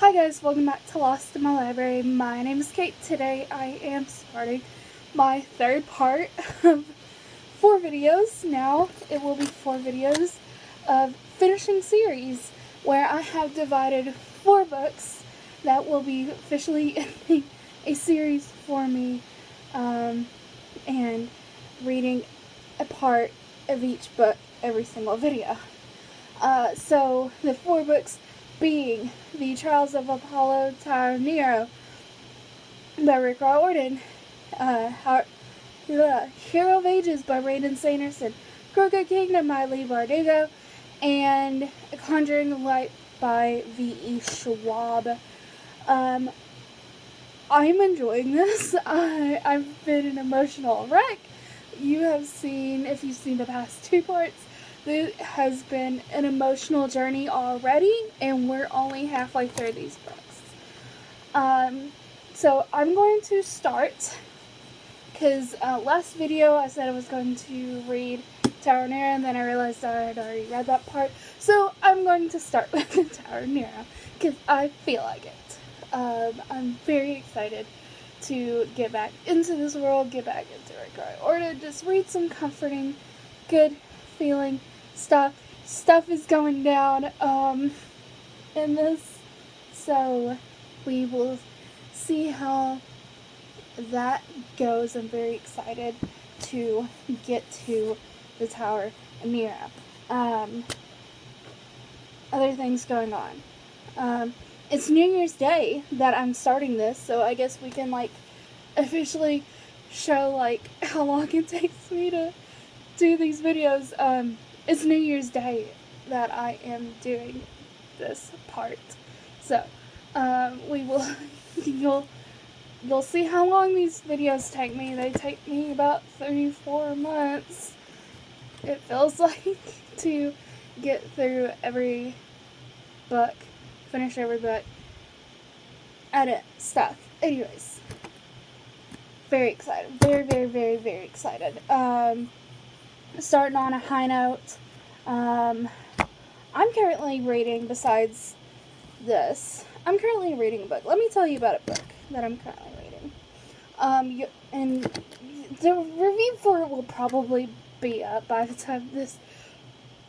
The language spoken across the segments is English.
Hi guys, welcome back to Lost in My Library. My name is Kate. Today I am starting my third part of 4 videos. Now it will be 4 videos of finishing series where I have divided 4 books that will be officially a series for me and reading a part of each book every single video. So the 4 books being The Trials of Apollo Tower Nero by Rick Riordan, Hero of Ages by Brandon Sanderson, Crooked Kingdom by Leigh Bardugo, and Conjuring Light by V.E. Schwab. I'm enjoying this. I've been an emotional wreck. You have seen, if you've seen the past 2 parts, it has been an emotional journey already, and we're only halfway through these books. So I'm going to start, because last video I said I was going to read Tower of Nero, and then I realized I had already read that part. So I'm going to start with the Tower of Nero, because I feel like it. I'm very excited to get back into this world, get back into Rick Riordan, just read some comforting, good feeling stuff is going down in this, so we will see how that goes. I'm very excited to get to the Tower of Nero. Other things going on. It's New Year's Day that I'm starting this, so I guess we can officially show how long it takes me to do these videos. It's New Year's Day that I am doing this part. So, you'll see how long these videos take me. They take me about 3-4 months, it feels like, to get through every book, finish every book, edit stuff. Anyways, very excited. Very, very, very, very excited. Starting on a high note, I'm currently reading, besides this, I'm currently reading a book. Let me tell you about a book that I'm currently reading. And the review for it will probably be up by the time this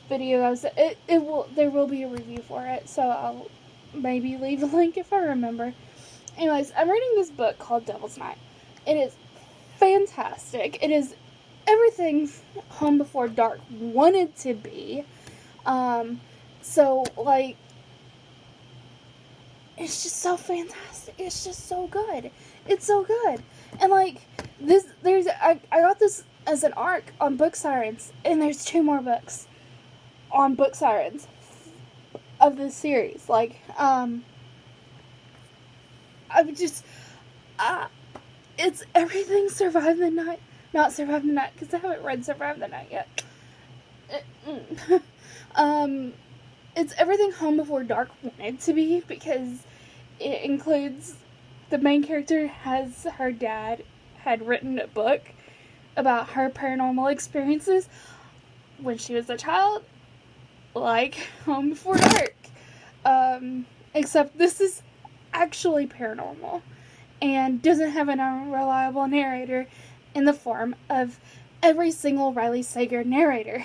video goes. There will be a review for it, so I'll maybe leave a link if I remember. Anyways, I'm reading this book called Devil's Night. It is fantastic. It is everything Home Before Dark wanted to be. So, it's just so fantastic. It's just so good. It's so good. And, I got this as an ARC on Book Sirens, and there's 2 more books on Book Sirens of this series. It's everything Survive the Night. Not Survive the Night, because I haven't read Survive the Night yet. It's everything Home Before Dark wanted to be, because it includes the main character her dad had written a book about her paranormal experiences when she was a child, like Home Before Dark. Except this is actually paranormal and doesn't have an unreliable narrator in the form of every single Riley Sager narrator.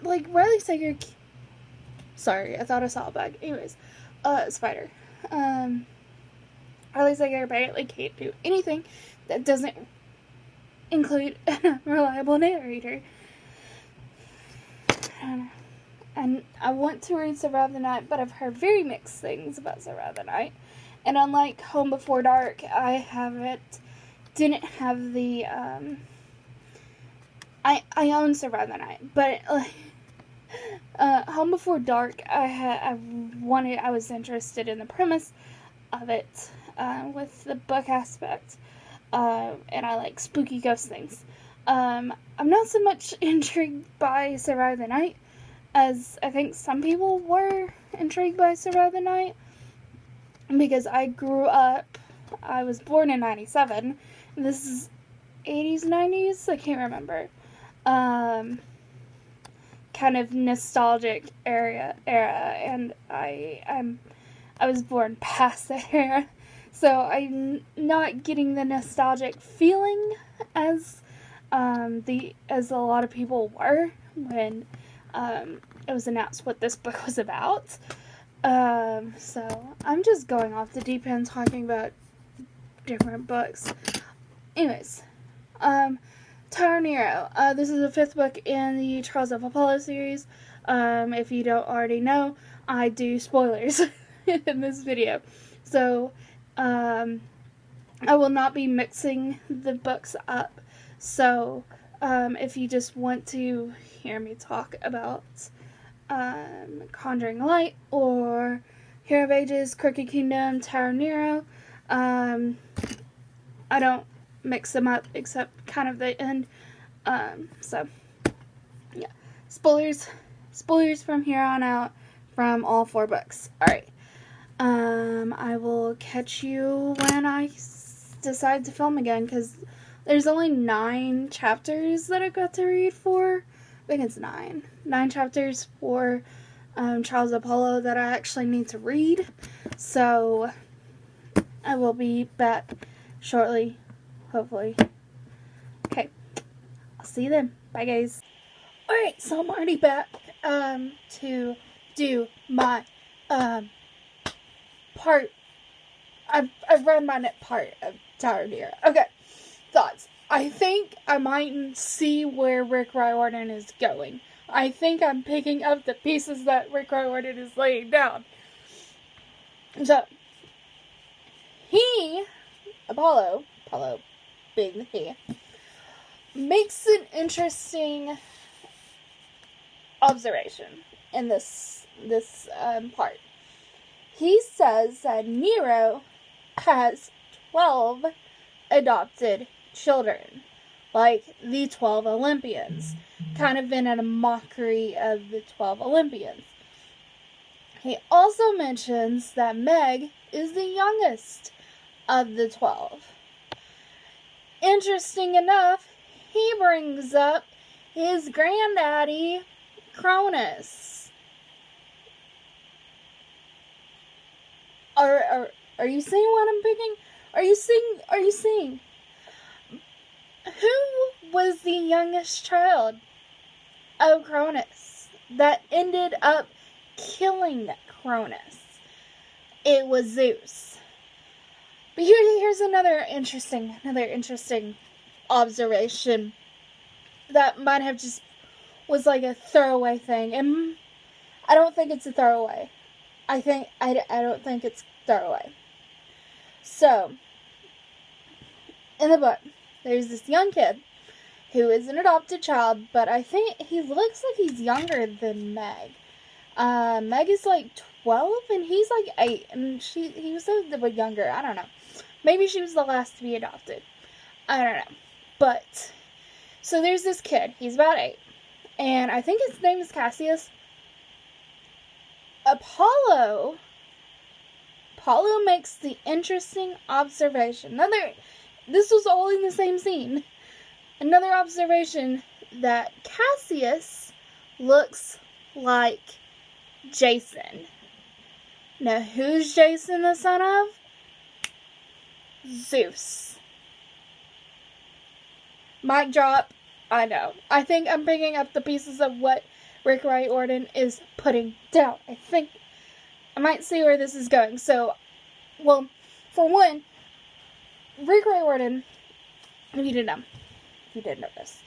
Riley Sager. Sorry, I thought I saw a bug. Anyways, spider. Riley Sager apparently can't do anything that doesn't include a reliable narrator. And I want to read Survive the Night, but I've heard very mixed things about Survive the Night. And unlike Home Before Dark, I didn't have the, I own Survive the Night, but, Home Before Dark, I was interested in the premise of it, with the book aspect, and I like spooky ghost things. I'm not so much intrigued by Survive the Night as I think some people were intrigued by Survive the Night, because I was born in 97, and this is 80s, 90s, I can't remember, kind of nostalgic era, and I was born past that era, so I'm not getting the nostalgic feeling as as a lot of people were when it was announced what this book was about. So I'm just going off the deep end talking about different books. Anyways, Tower Nero. This is the 5th book in the Trials of Apollo series. If you don't already know, I do spoilers in this video. So, I will not be mixing the books up. So, if you just want to hear me talk about Conjuring Light or Hero of Ages, Crooked Kingdom, Tower Nero, I don't mix them up except kind of the end. So, yeah. Spoilers from here on out from all 4 books. Alright. I will catch you when I decide to film again, because there's only 9 chapters that I've got to read for. I think it's 9. 9 chapters for Trials of Apollo that I actually need to read. So, I will be back shortly, hopefully. Okay, I'll see you then. Bye, guys. Alright, so I'm already back to do my part. I've read my part of Tower Nero. Okay, thoughts. I think I might see where Rick Riordan is going. I think I'm picking up the pieces that Rick Riordan is laying down. So, Apollo being the he, makes an interesting observation in this part. He says that Nero has 12 adopted children, like the 12 Olympians, kind of in a mockery of the 12 Olympians. He also mentions that Meg is the youngest of the 12. Interesting enough, he brings up his granddaddy, Cronus. Are you seeing what I'm picking? Are you seeing? Who was the youngest child of Cronus that ended up killing Cronus? It was Zeus. But here's another interesting observation that might have just was like a throwaway thing, and I don't think it's a throwaway. I don't think it's throwaway. So, in the book, there's this young kid who is an adopted child, but I think he looks like he's younger than Meg. Meg is like 12 and he's like 8, and he was a bit younger. I don't know. Maybe she was the last to be adopted. I don't know. But, so there's this kid. He's about 8. And I think his name is Cassius. Apollo makes the interesting observation. This was all in the same scene. Another observation that Cassius looks like Jason. Now, who's Jason the son of? Zeus. Mic drop. I know. I think I'm picking up the pieces of what Rick Riordan is putting down. I think I might see where this is going. So, well, for one, Rick Riordan, if you didn't know this,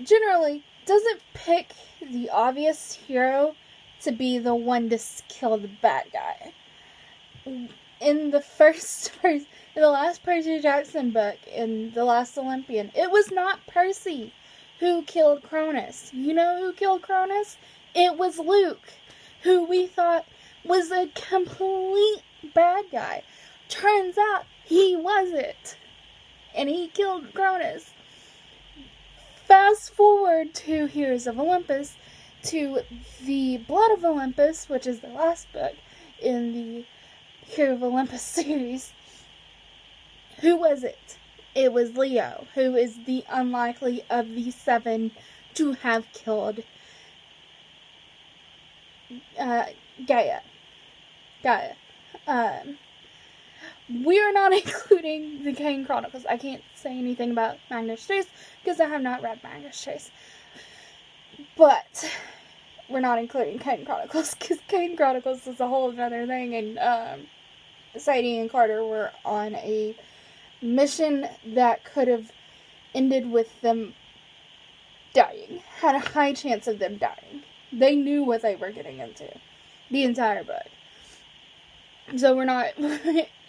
generally doesn't pick the obvious hero to be the one to kill the bad guy. In the last Percy Jackson book, in The Last Olympian, it was not Percy who killed Cronus. You know who killed Cronus? It was Luke, who we thought was a complete bad guy. Turns out he wasn't. And he killed Cronus. Fast forward to Heroes of Olympus, to the Blood of Olympus, which is the last book in the Hero of Olympus series. Who was it? It was Leo, who is the unlikely of the 7 to have killed Gaia. Gaia. We are not including the Kane Chronicles. I can't say anything about Magnus Chase because I have not read Magnus Chase. But we're not including Kane Chronicles because Kane Chronicles is a whole other thing. And Sadie and Carter were on a mission that could have ended with them dying. Had a high chance of them dying. They knew what they were getting into. The entire book. So we're not,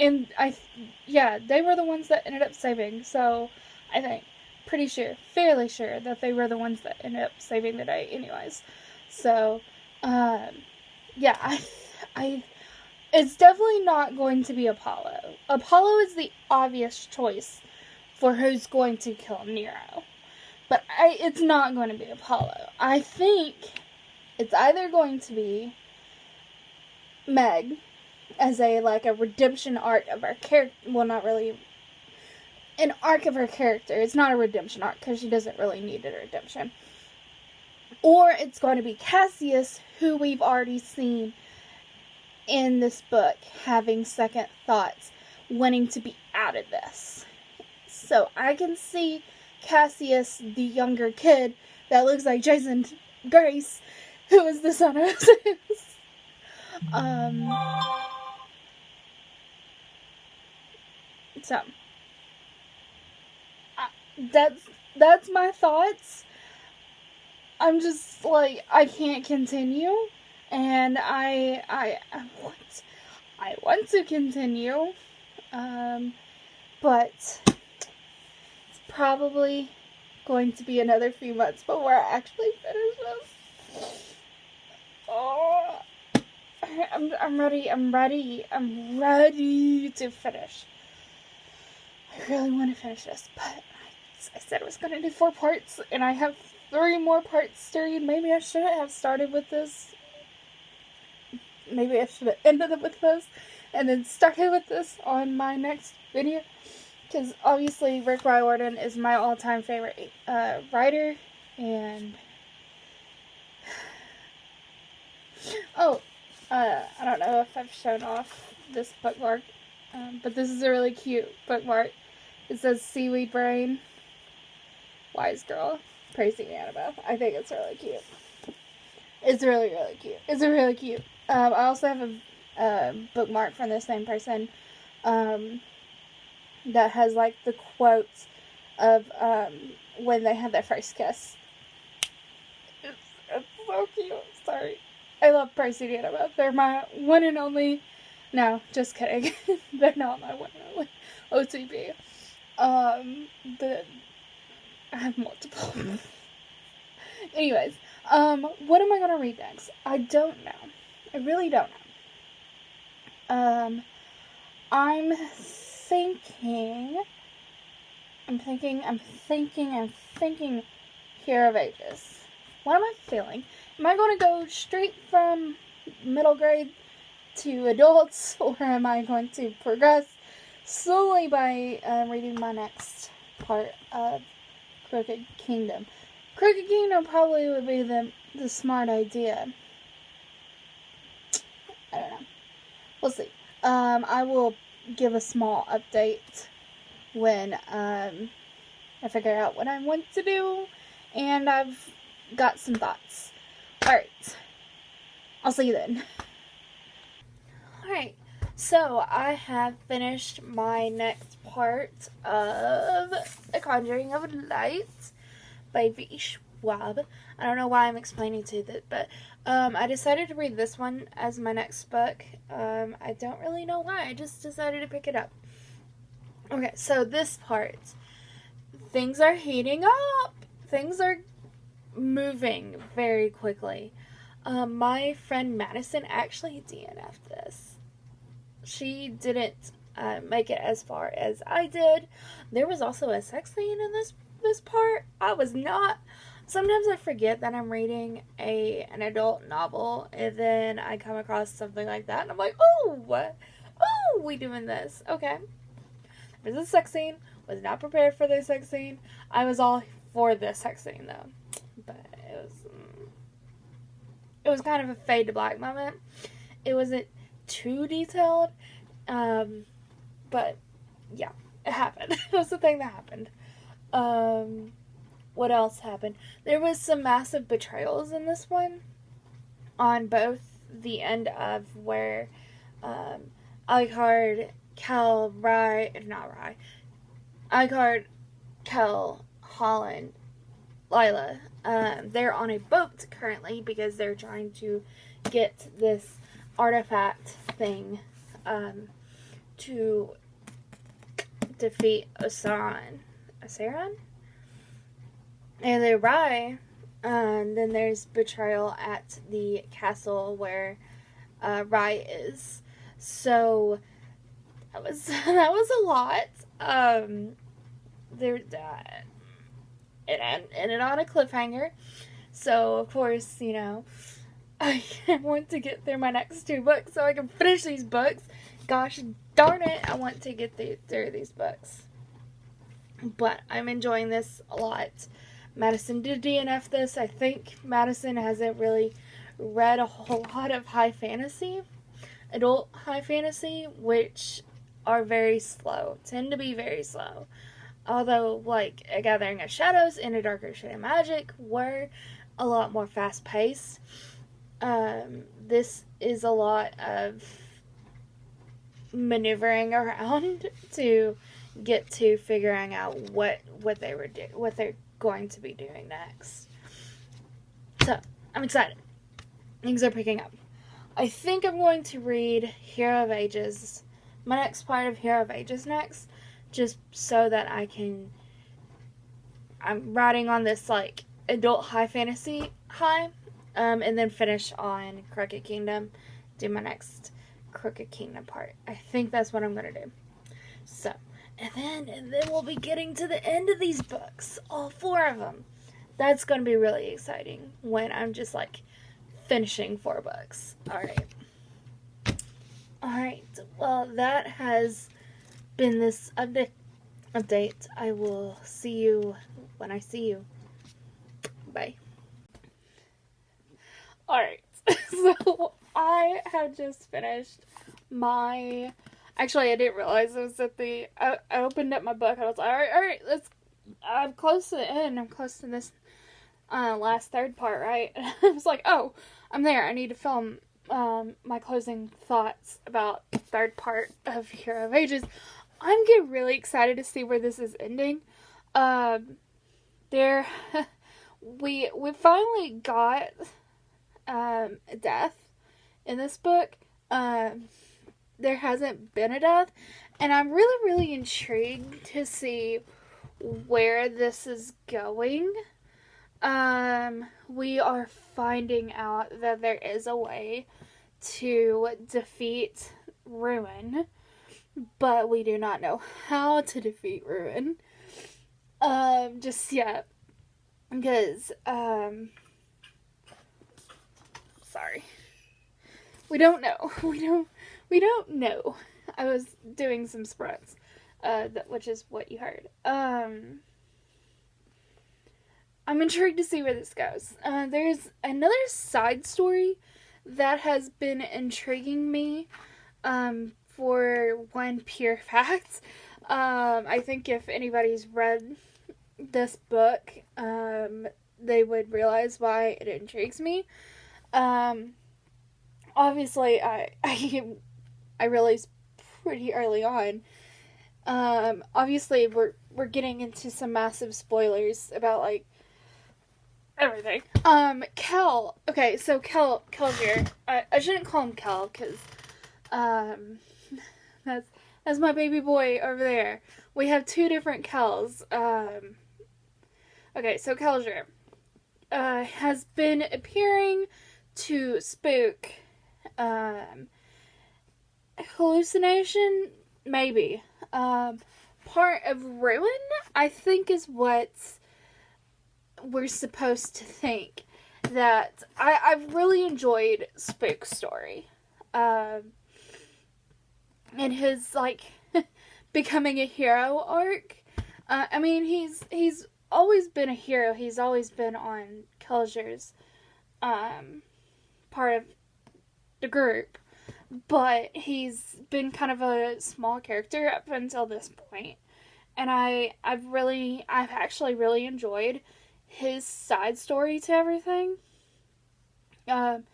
and they were the ones that ended up saving, so I think, fairly sure that they were the ones that ended up saving the day anyways. So, it's definitely not going to be Apollo. Apollo is the obvious choice for who's going to kill Nero. But it's not going to be Apollo. I think it's either going to be Meg, as a redemption arc of our character. Well, not really an arc of her character. It's not a redemption arc because she doesn't really need a redemption. Or it's going to be Cassius, who we've already seen in this book having second thoughts, wanting to be out of this. So I can see Cassius, the younger kid that looks like Jason Grace, who is the son of Zeus. So, that's my thoughts. I'm just like, I can't continue, and I want to continue, but it's probably going to be another few months before I actually finish this. Oh, I'm ready to finish. I really want to finish this, but I said I was going to do 4 parts, and I have 3 more parts to read. Maybe I shouldn't have started with this. Maybe I should have ended it with this, and then started with this on my next video. Because obviously Rick Riordan is my all-time favorite writer, and I don't know if I've shown off this bookmark, but this is a really cute bookmark. It says Seaweed Brain, Wise Girl, praising Annabelle. I think it's really cute. It's really, really cute. It's really cute. I also have a bookmark from the same person that has like the quotes of when they had their first kiss. It's so cute. Sorry. I love praising Annabelle. They're my one and only. No, just kidding. They're not my one and only OTP. I have multiple. Anyways, what am I gonna read next? I don't know. I really don't know. I'm thinking Hero of Ages. What am I feeling? Am I going to go straight from middle grade to adults, or am I going to progress slowly by reading my next part of Crooked Kingdom? Crooked Kingdom probably would be the smart idea. I don't know. We'll see. I will give a small update when I figure out what I want to do, and I've got some thoughts. Alright. I'll see you then. Alright. So, I have finished my next part of A Conjuring of Light by V. Schwab. I don't know why I'm explaining to that, but I decided to read this one as my next book. I don't really know why. I just decided to pick it up. Okay, so this part. Things are heating up. Things are moving very quickly. My friend Madison actually DNF'd this. She didn't make it as far as I did. There was also a sex scene in this part. I was not. Sometimes I forget that I'm reading an adult novel, and then I come across something like that, and I'm like, oh, what? Oh, we doing this. Okay. There's a sex scene. Was not prepared for this sex scene. I was all for this sex scene, though. But it was... it was kind of a fade to black moment. It wasn't too detailed, but yeah, it happened. It was the thing that happened. What else happened? There was some massive betrayals in this one, on both the end of where Alucard, Kel, Alucard, Kel, Holland, Lila. They're on a boat currently because they're trying to get this artifact thing to defeat Osaran. And they arrive, and then there's betrayal at the castle where Rai is. So that was a lot. It ended on a cliffhanger. So of course, you know, I want to get through my next 2 books so I can finish these books. Gosh darn it, I want to get through these books. But I'm enjoying this a lot. Madison did DNF this. I think Madison hasn't really read a whole lot of high fantasy, adult high fantasy, which are very slow, tend to be very slow. Although, like, A Gathering of Shadows and A Darker Shade of Magic were a lot more fast-paced. This is a lot of maneuvering around to get to figuring out what they're going to be doing next. So, I'm excited. Things are picking up. I think I'm going to read Hero of Ages, my next part of Hero of Ages next, just so that I'm writing on this, like, adult high fantasy high, and then finish on Crooked Kingdom, do my next Crooked Kingdom part. I think that's what I'm going to do. So, and then we'll be getting to the end of these books, all 4 of them. That's going to be really exciting when I'm just, like, finishing 4 books. Alright. Well, that has been this update. I will see you when I see you. Bye. Alright. So, I have just finished my... Actually, I didn't realize it was at the... I opened up my book and I was like, alright, I'm close to the end. I'm close to this last 3rd part, right? I was like, oh, I'm there. I need to film my closing thoughts about the 3rd part of Hero of Ages. I'm getting really excited to see where this is ending. We finally got a death in this book. There hasn't been a death, and I'm really, really intrigued to see where this is going. We are finding out that there is a way to defeat Ruin, but we do not know how to defeat Ruin, just yet, because, sorry. We don't know. We don't know. I was doing some sprints, which is what you heard. I'm intrigued to see where this goes. There's another side story that has been intriguing me, for one pure fact. I think if anybody's read this book, they would realize why it intrigues me. Obviously, I realized pretty early on. Obviously, we're getting into some massive spoilers about, like, everything. Kel. Okay, so Kel's here. I shouldn't call him Kel, because, that's my baby boy over there. We have 2 different Kels. Okay, so Kelsier has been appearing to spook, hallucination, maybe. Part of Ruin, I think, is what we're supposed to think. That I've really enjoyed Spook's story. And his, like, becoming a hero arc. I mean, he's always been a hero. He's always been on Kelsier's part of the group, but he's been kind of a small character up until this point. And I've actually really enjoyed his side story to everything. Um,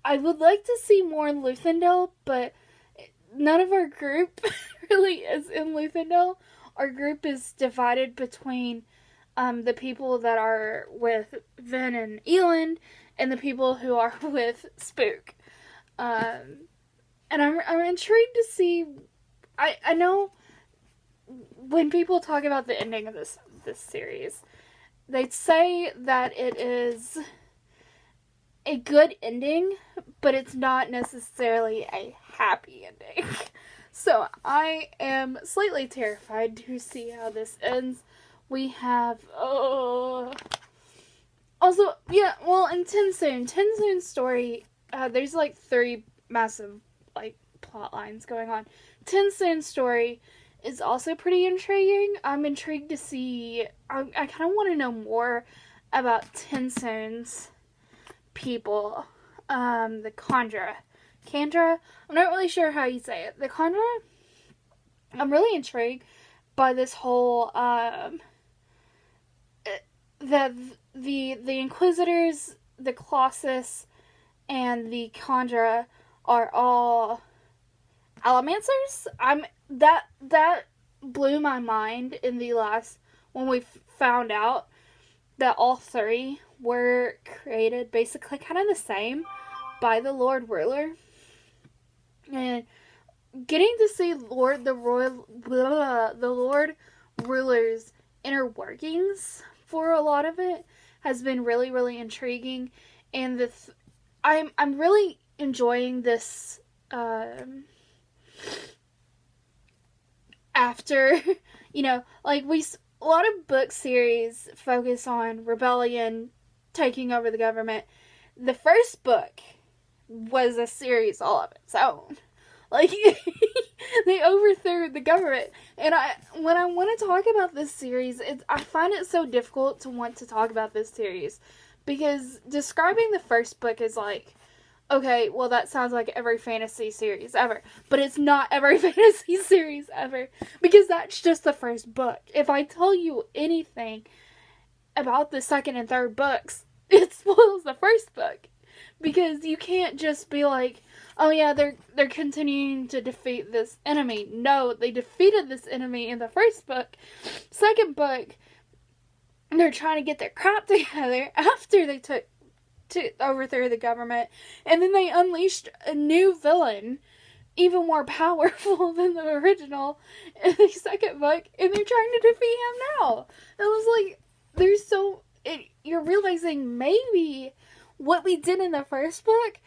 I would like to see more in Luthendale, but none of our group really is in Luthendale. Our group is divided between the people that are with Vin and Elend and the people who are with Spook. And I'm intrigued to see. I know when people talk about the ending of this series, they say that it is a good ending, but it's not necessarily a happy ending. So I am slightly terrified to see how this ends. We have also, yeah, well, in TenSoon's story, there's like 3 massive like plot lines going on. TenSoon's story is also pretty intriguing. I'm intrigued to see. I kind of want to know more about TenSoon's people. The Kandra. I'm not really sure how you say it. The Kandra. I'm really intrigued by this whole the Inquisitors, the Colossus, and the Kandra are all Allomancers. That blew my mind in the last, when we found out that all 3 were created basically kind of the same by the Lord Ruler. And getting to see the Lord Ruler's inner workings for a lot of it has been really, really intriguing. And I'm really enjoying this after, like a lot of book series focus on rebellion taking over the government. The first book was a series all of its own. Like, they overthrew the government. And when I want to talk about this series, I find it so difficult to want to talk about this series. Because describing the first book is like, okay, well, that sounds like every fantasy series ever. But it's not every fantasy series ever. Because that's just the first book. If I tell you anything about the second and third books, it spoils the first book. Because you can't just be like, oh yeah, they're continuing to defeat this enemy. No, they defeated this enemy in the first book. Second book, they're trying to get their crap together after they overthrew the government. And then they unleashed a new villain, even more powerful than the original, in the second book. And they're trying to defeat him now. It was like, you're realizing maybe what we did in the first book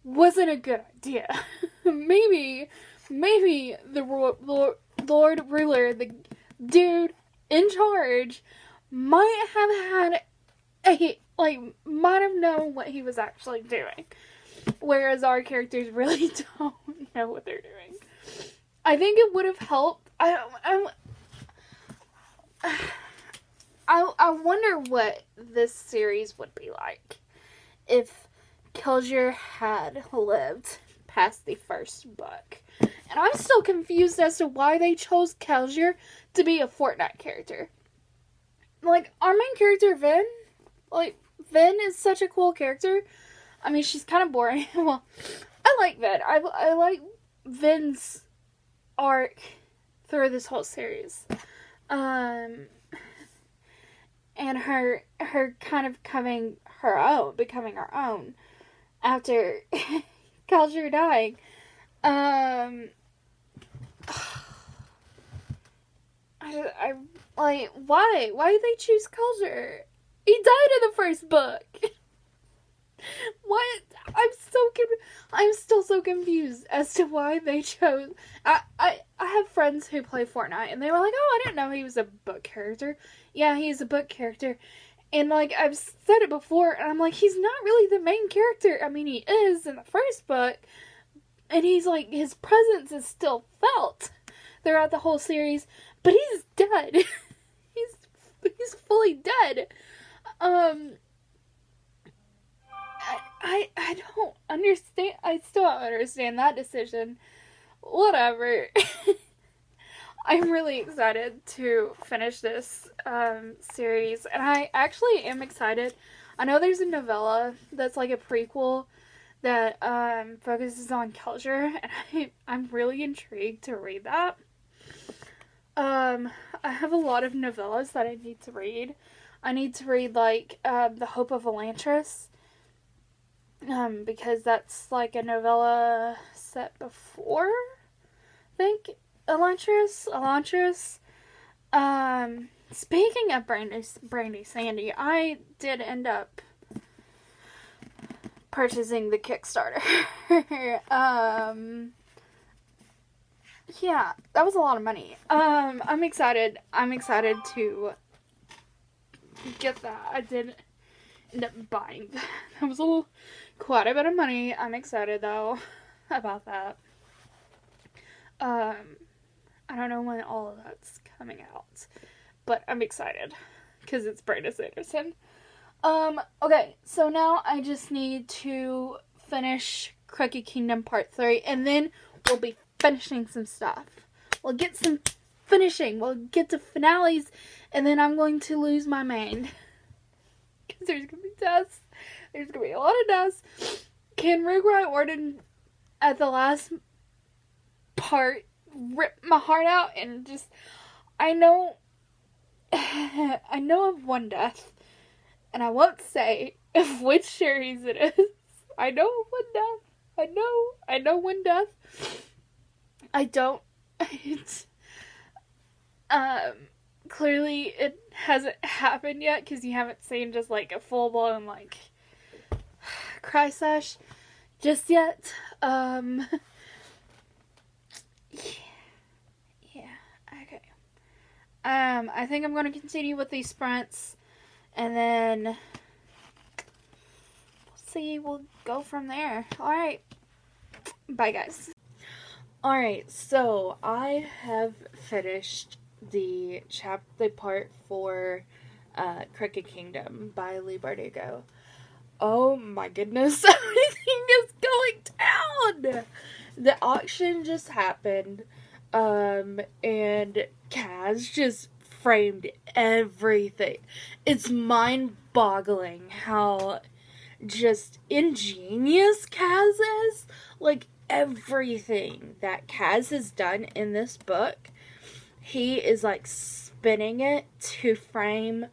wasn't a good idea. maybe the Lord Ruler, the dude in charge, might have known what he was actually doing. Whereas our characters really don't know what they're doing. I think it would have helped. I wonder what this series would be like if Kelsier had lived past the first book. And I'm still confused as to why they chose Kelsier to be a Fortnite character. Like, our main character, Vin, Vin is such a cool character. I mean, she's kind of boring. Well, I like Vin. I like Vin's arc through this whole series. And her kind of becoming her own after Kelsier dying. Why did they choose Kelsier? He died in the first book. What? I'm still so confused as to why they chose. I have friends who play Fortnite, and they were like, "Oh, I didn't know he was a book character." Yeah, he's a book character, and like I've said it before, and I'm like, he's not really the main character. I mean, he is in the first book, and he's like, his presence is still felt throughout the whole series, but he's dead. he's fully dead. I don't understand. I still don't understand that decision. Whatever. I'm really excited to finish this series, and I actually am excited. I know there's a novella that's like a prequel that focuses on Kelsier, and I'm really intrigued to read that. I have a lot of novellas that I need to read. I need to read like The Hope of Elantris, because that's like a novella set before, I think, Elantris. Speaking of Brandy Sandy, I did end up purchasing the Kickstarter. Yeah, that was a lot of money. I'm excited. I'm excited to get that. I did end up buying that. That was quite a bit of money. I'm excited though about that. I don't know when all of that's coming out, but I'm excited because it's Brandon Sanderson. Okay, so now I just need to finish Crooked Kingdom Part 3, and then we'll be finishing some stuff. We'll get some finishing. We'll get to finales, and then I'm going to lose my mind. Because there's going to be deaths. There's going to be a lot of deaths. Can Rugrite Warden at the last part rip my heart out and just... I know of one death, and I won't say of which series it is. I know of one death. I know one death. I don't. It's clearly it hasn't happened yet because you haven't seen just like a full blown like cry sesh just yet. Yeah. Okay. I think I'm going to continue with these sprints, and then we'll see. We'll go from there. All right. Bye, guys. Alright, so I have finished the part 4, Crooked Kingdom by Leigh Bardugo. Oh my goodness, everything is going down! The auction just happened, and Kaz just framed everything. It's mind-boggling how just ingenious Kaz is. Like, everything that Kaz has done in this book, he is like spinning it to frame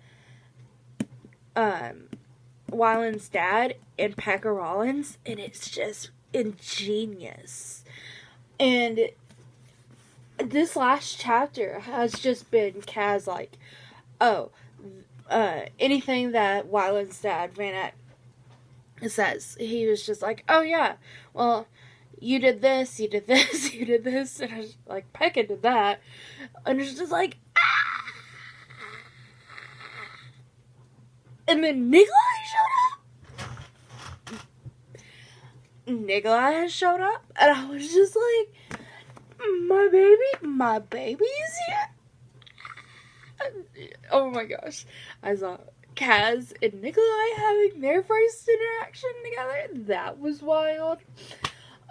Wyland's dad and Pekka Rollins, and it's just ingenious. And this last chapter has just been Kaz like, anything that Wyland's dad Van Eck says, he was just like, oh yeah, well, you did this, you did this, you did this, and I was like, Pekka did that, and it's just like, ah! And then Nikolai showed up. Nikolai has showed up, and I was just like, my baby is here. Oh my gosh, I saw Kaz and Nikolai having their first interaction together. That was wild.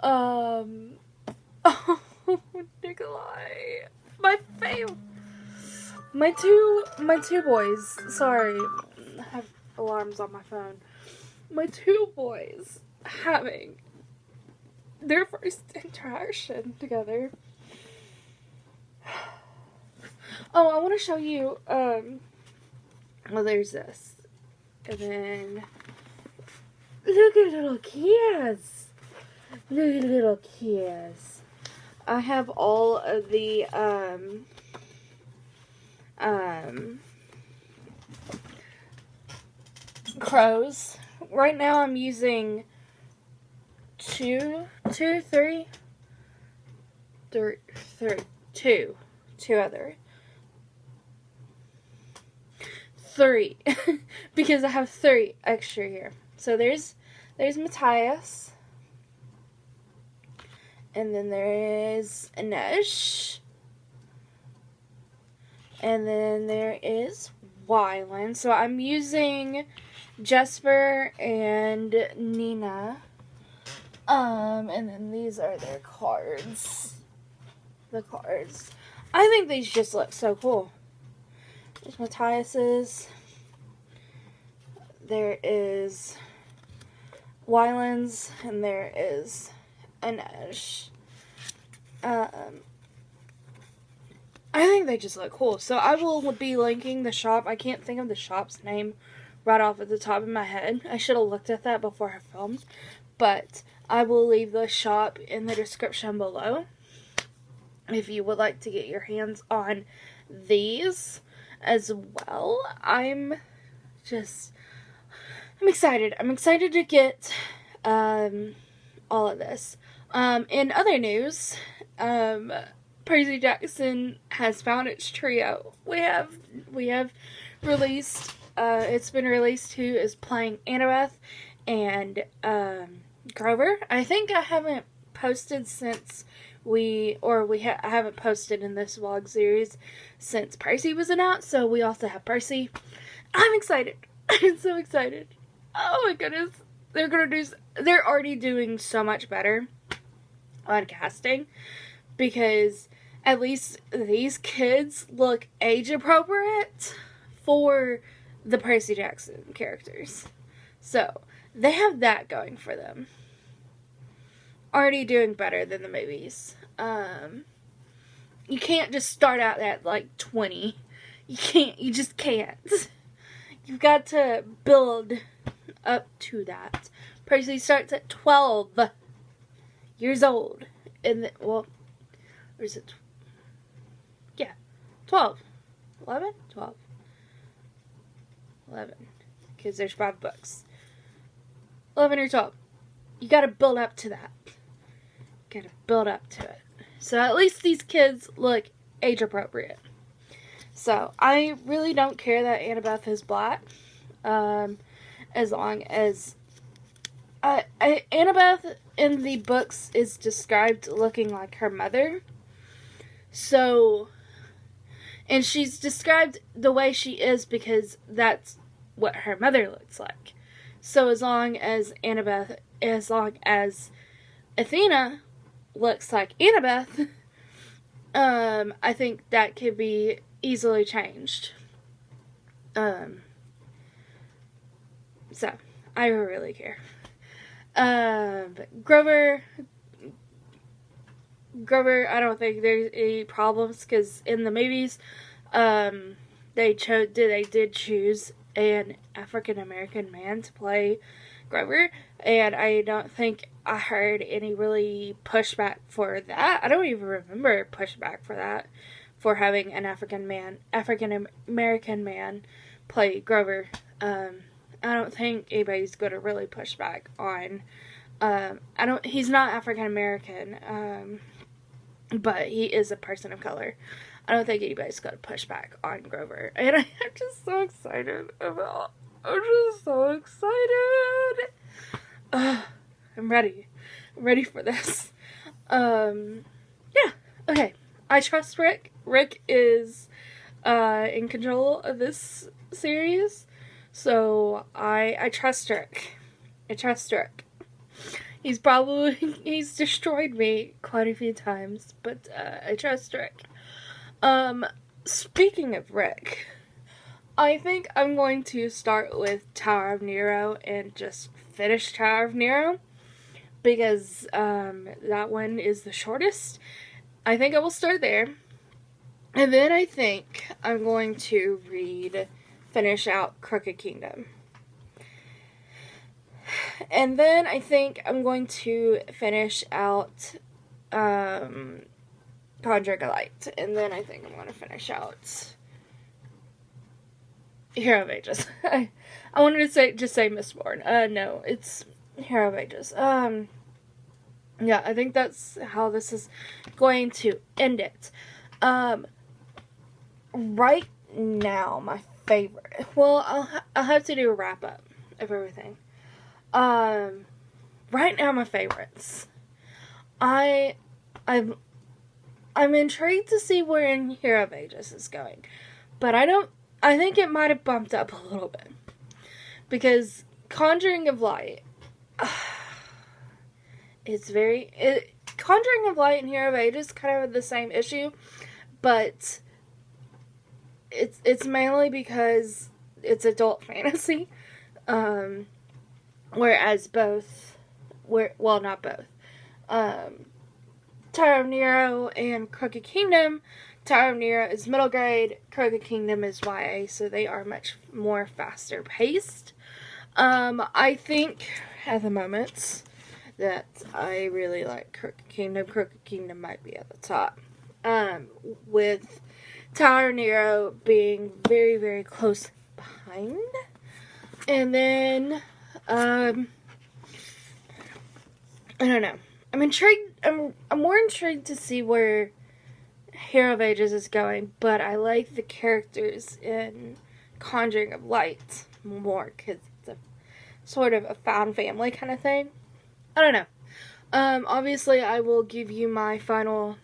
Oh, Nikolai, my fave. My two boys. Sorry, I have alarms on my phone. My two boys having their first interaction together. Oh, I want to show you. Well, there's this, and then look at little kids. Look at little kids. I have all of the crows. Right now I'm using two other. 3 because I have 3 extra here. So there's Matthias, and then there is Inej, and then there is Wyland. So I'm using Jesper and Nina. And then these are their cards. The cards. I think these just look so cool. There's Matthias's. There is Wyland's, and there is Inej. I think they just look cool. So I will be linking the shop. I can't think of the shop's name right off at the top of my head. I should have looked at that before I filmed. But I will leave the shop in the description below if you would like to get your hands on these as well. I'm excited. I'm excited to get all of this. In other news, Percy Jackson has found its trio. We have released, it's been released who is playing Annabeth and Grover. I think I haven't posted since I haven't posted in this vlog series since Percy was announced, so we also have Percy. I'm excited. I'm so excited. Oh my goodness. They're already doing so much better on casting, because at least these kids look age appropriate for the Percy Jackson characters. So, they have that going for them. Already doing better than the movies. You can't just start out at like 20. You just can't. You've got to build up to that. Percy starts at 12 years old. And or is it? Yeah, 12. 11? 12. 11. Because there's 5 books. 11 or 12. You gotta build up to that. Gotta build up to it. So at least these kids look age appropriate. So I really don't care that Annabeth is black. As long as Annabeth in the books is described looking like her mother. So, and she's described the way she is because that's what her mother looks like. So as long as Athena looks like Annabeth, I think that could be easily changed. So, I don't really care. Grover, I don't think there's any problems, because in the movies, they did choose an African American man to play Grover, and I don't think I heard any really pushback for that. I don't even remember pushback for that, for having an African American man play Grover. I don't think anybody's going to really push back on, he's not African American, but he is a person of color. I don't think anybody's going to push back on Grover, and I'm just so excited I'm ready for this. Yeah, okay. I trust Rick. Rick is, in control of this series. So, I trust Rick. I trust Rick. He's destroyed me quite a few times, but, I trust Rick. Speaking of Rick, I think I'm going to start with Tower of Nero and just finish Tower of Nero, because, that one is the shortest. I think I will start there. And then I think I'm going to finish out Crooked Kingdom. And then I think I'm going to finish out Conjuring Light. And then I think I'm going to finish out Hero of Ages. I wanted to just say Mistborn. No, it's Hero of Ages. Yeah, I think that's how this is going to end it. Right now, my favorite. Well, I'll have to do a wrap up of everything. Right now, my favorites. I'm intrigued to see where in Hero of Ages is going, but I think it might have bumped up a little bit, because Conjuring of Light, Conjuring of Light and Hero of Ages kind of the same issue, but it's mainly because it's adult fantasy, whereas not both. Tower of Nero and Crooked Kingdom, Tower of Nero is middle grade, Crooked Kingdom is YA, so they are much more faster paced. I think at the moment that I really like Crooked Kingdom. Crooked Kingdom might be at the top. With Tower of Nero being very, very close behind. And then, I don't know. I'm intrigued. I'm more intrigued to see where Hero of Ages is going, but I like the characters in Conjuring of Light more because it's a sort of a found family kind of thing. I don't know. Obviously, I will give you my final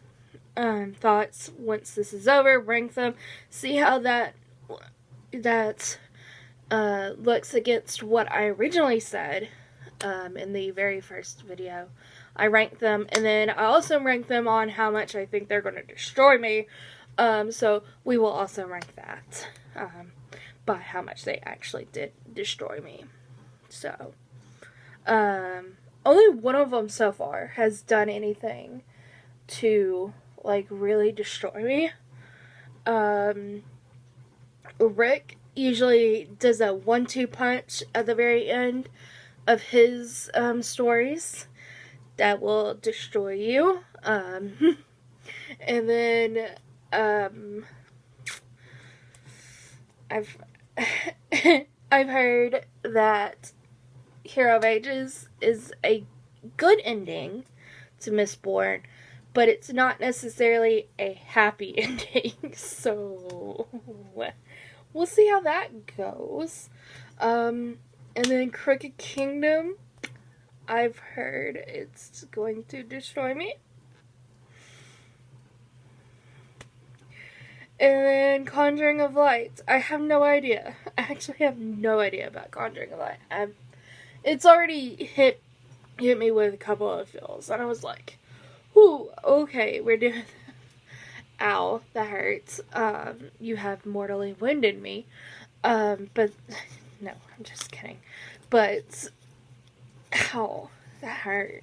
thoughts once this is over. Rank them, see how that looks against what I originally said in the very first video. I ranked them, and then I also ranked them on how much I think they're going to destroy me. So we will also rank that by how much they actually did destroy me. So, only one of them so far has done anything to, like, really destroy me. Rick usually does a 1-2 punch at the very end of his stories that will destroy you. And then I've I've heard that Hero of Ages is a good ending to Mistborn, but it's not necessarily a happy ending. So we'll see how that goes. And then Crooked Kingdom, I've heard it's going to destroy me. And then Conjuring of Light, I have no idea. I actually have no idea about Conjuring of Light. It's already hit me with a couple of feels, and I was like, "Ooh, okay, we're doing." Ow, that hurts. You have mortally wounded me. But no, I'm just kidding. But ow, that hurt.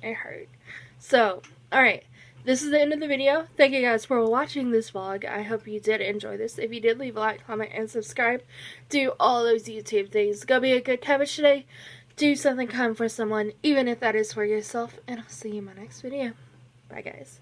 It hurt. So, alright. This is the end of the video. Thank you guys for watching this vlog. I hope you did enjoy this. If you did, leave a like, comment, and subscribe. Do all those YouTube things. Go be a good cabbage today. Do something kind for someone, even if that is for yourself. And I'll see you in my next video. Bye, guys.